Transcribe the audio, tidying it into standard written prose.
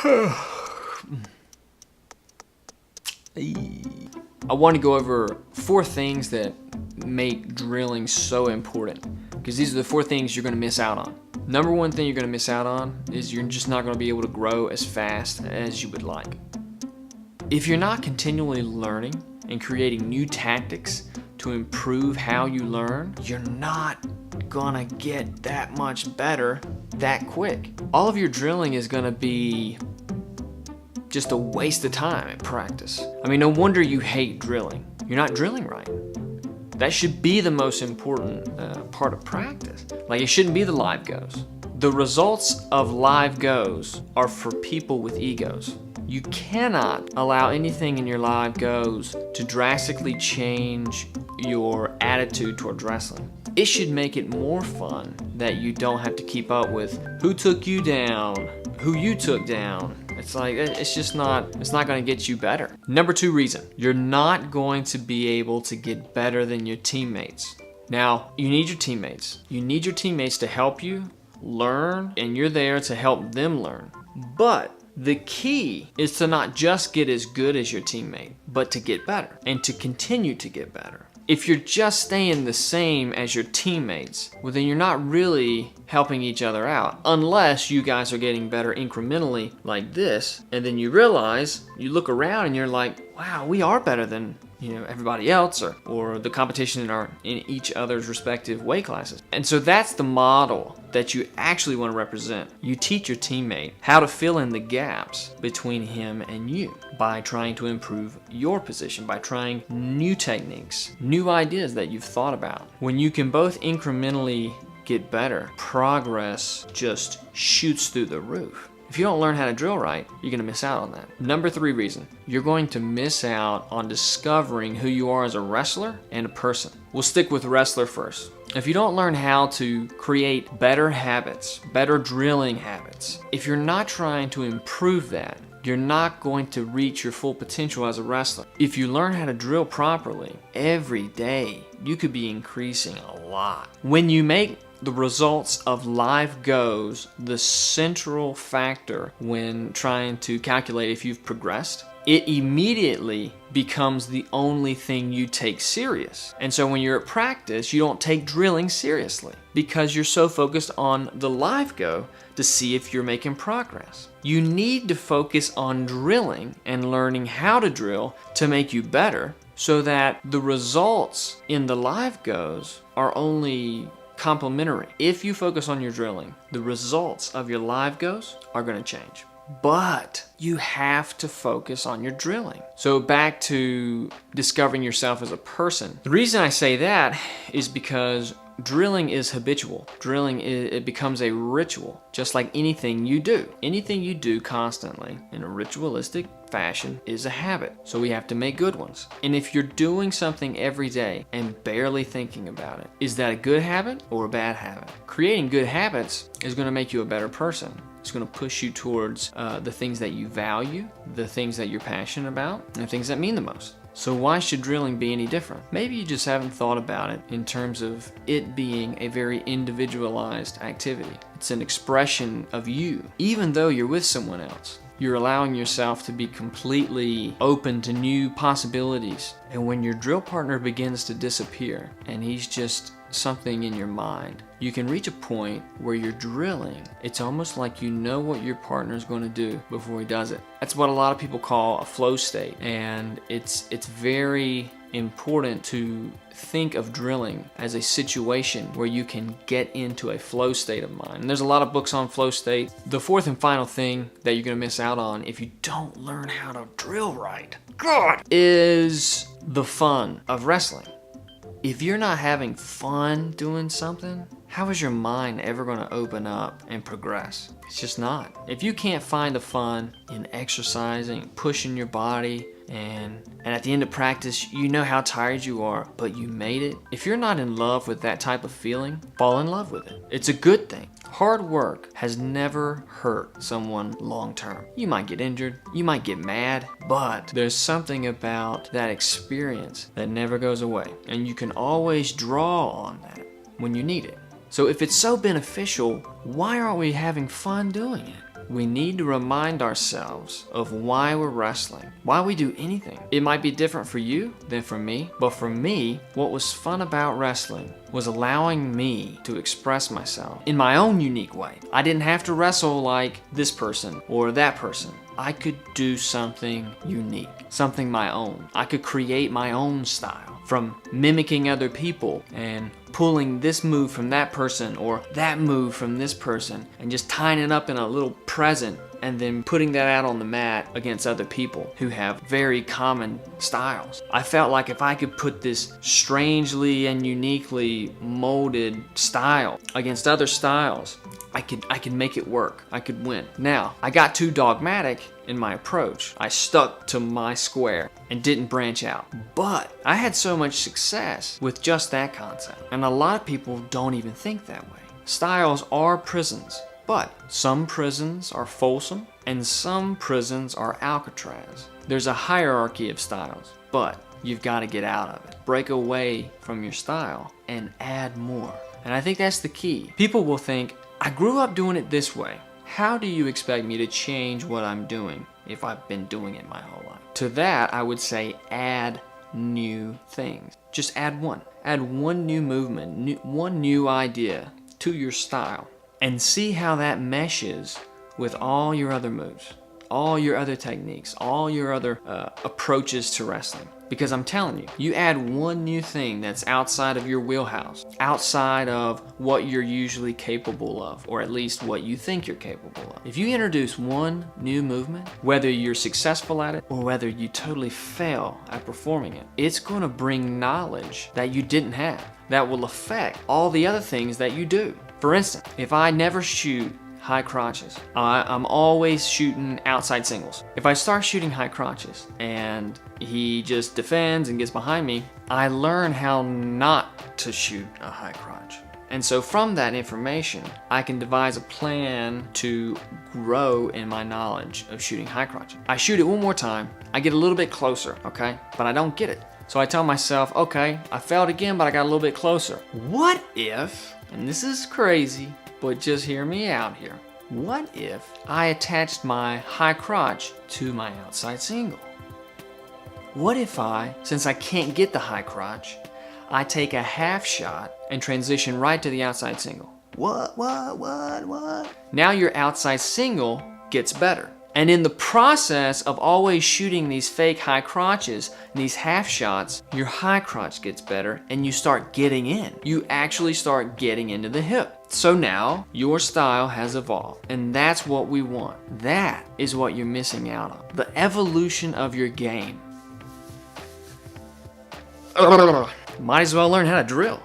I want to go over 4 things that make drilling so important, because these are the 4 things you're going to miss out on. Number 1 thing you're going to miss out on is you're just not going to be able to grow as fast as you would like. If you're not continually learning and creating new tactics to improve how you learn, you're not gonna get that much better that quick. All of your drilling is gonna be just a waste of time at practice. I mean, no wonder you hate drilling. You're not drilling right. That should be the most important part of practice. Like, it shouldn't be the live goes. The results of live goes are for people with egos. You cannot allow anything in your live goes to drastically change your attitude toward wrestling. It should make it more fun that you don't have to keep up with who took you down, who you took down. It's like, it's not going to get you better. Number 2 reason, you're not going to be able to get better than your teammates. Now, you need your teammates. You need your teammates to help you learn, and you're there to help them learn. But the key is to not just get as good as your teammate, but to get better and to continue to get better. If you're just staying the same as your teammates, well, then you're not really helping each other out, unless you guys are getting better incrementally like this, and then you realize, you look around and you're like, wow, we are better than everybody else or the competition in each other's respective weight classes. And so that's the model that you actually want to represent. You teach your teammate how to fill in the gaps between him and you by trying to improve your position, by trying new techniques, new ideas that you've thought about. When you can both incrementally get better, progress just shoots through the roof. If you don't learn how to drill right, you're going to miss out on that. Number 3 reason, you're going to miss out on discovering who you are as a wrestler and a person. We'll stick with wrestler first. If you don't learn how to create better habits, better drilling habits, if you're not trying to improve that, you're not going to reach your full potential as a wrestler. If you learn how to drill properly every day, you could be increasing a lot. When you make the results of live goes the central factor when trying to calculate if you've progressed, it immediately becomes the only thing you take serious. And so when you're at practice, you don't take drilling seriously because you're so focused on the live go to see if you're making progress. You need to focus on drilling and learning how to drill to make you better, so that the results in the live goes are only complementary. If you focus on your drilling, the results of your live goes are going to change. But you have to focus on your drilling. So back to discovering yourself as a person. The reason I say that is because drilling is habitual. Drilling, it becomes a ritual, just like anything you do. Anything you do constantly in a ritualistic fashion is a habit. So we have to make good ones. And if you're doing something every day and barely thinking about it, is that a good habit or a bad habit? Creating good habits is going to make you a better person. It's going to push you towards the things that you value, the things that you're passionate about, and the things that mean the most. So why should drilling be any different? Maybe you just haven't thought about it in terms of it being a very individualized activity. It's an expression of you, even though you're with someone else. You're allowing yourself to be completely open to new possibilities. And when your drill partner begins to disappear and he's just something in your mind, you can reach a point where you're drilling. It's almost like you know what your partner's going to do before he does it. That's what a lot of people call a flow state. And it's very important to think of drilling as a situation where you can get into a flow state of mind. And there's a lot of books on flow state. The 4th and final thing that you're going to miss out on if you don't learn how to drill right, is the fun of wrestling. If you're not having fun doing something, how is your mind ever going to open up and progress? It's just not. If you can't find the fun in exercising, pushing your body, and at the end of practice, you know how tired you are, but you made it. If you're not in love with that type of feeling, fall in love with it. It's a good thing. Hard work has never hurt someone long term. You might get injured, you might get mad, but there's something about that experience that never goes away. And you can always draw on that when you need it. So if it's so beneficial, why aren't we having fun doing it? We need to remind ourselves of why we're wrestling, why we do anything. It might be different for you than for me, but for me, what was fun about wrestling was allowing me to express myself in my own unique way. I didn't have to wrestle like this person or that person. I could do something unique, something my own. I could create my own style from mimicking other people and pulling this move from that person or that move from this person and just tying it up in a little present and then putting that out on the mat against other people who have very common styles. I felt like if I could put this strangely and uniquely molded style against other styles, I could make it work. I could win. Now, I got too dogmatic in my approach. I stuck to my square and didn't branch out. But I had so much success with just that concept. And a lot of people don't even think that way. Styles are prisons, but some prisons are Folsom and some prisons are Alcatraz. There's a hierarchy of styles, but you've got to get out of it. Break away from your style and add more. And I think that's the key. People will think, I grew up doing it this way. How do you expect me to change what I'm doing if I've been doing it my whole life? To that, I would say add new things. Just add one. Add one new movement, one new idea to your style and see how that meshes with all your other moves, all your other techniques, all your other approaches to wrestling. Because I'm telling you, you add one new thing that's outside of your wheelhouse, outside of what you're usually capable of, or at least what you think you're capable of. If you introduce one new movement, whether you're successful at it or whether you totally fail at performing it, it's going to bring knowledge that you didn't have that will affect all the other things that you do. For instance, if I never shoot high crotches, I'm always shooting outside singles. If I start shooting high crotches and he just defends and gets behind me, I learn how not to shoot a high crotch. And so from that information, I can devise a plan to grow in my knowledge of shooting high crotches. I shoot it one more time, I get a little bit closer, okay? But I don't get it. So I tell myself, okay, I failed again, but I got a little bit closer. What if, and this is crazy, but just hear me out here. What if I attached my high crotch to my outside single? What if since I can't get the high crotch, I take a half shot and transition right to the outside single? What? Now your outside single gets better. And in the process of always shooting these fake high crotches, these half shots, your high crotch gets better and you start getting in. You actually start getting into the hip. So now your style has evolved, and that's what we want. That is what you're missing out on. The evolution of your game. Might as well learn how to drill.